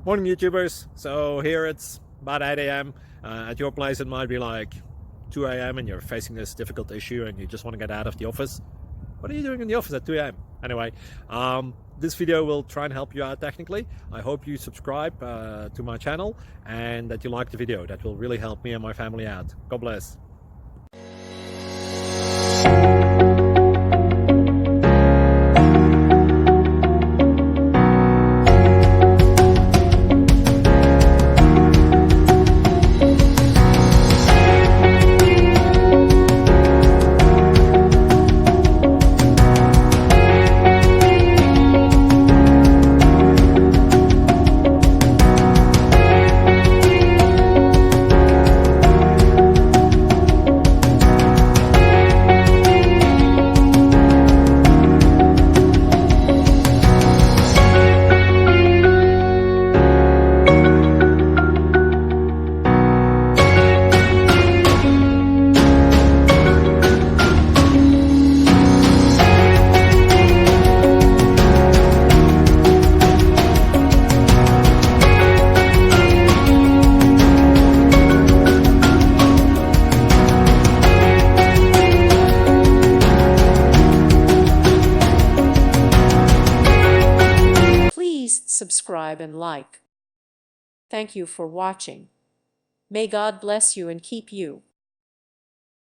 Morning YouTubers. So here it's about 8 a.m. At your place it might be like 2 a.m. and you're facing this difficult issue and you just want to get out of the office. What are you doing in the office at 2 a.m.? Anyway, this video will try and help you out technically. I hope you subscribe to my channel and that you like the video. That will really help me and my family out. God bless. Please subscribe and like. Thank you for watching. May God bless you and keep you.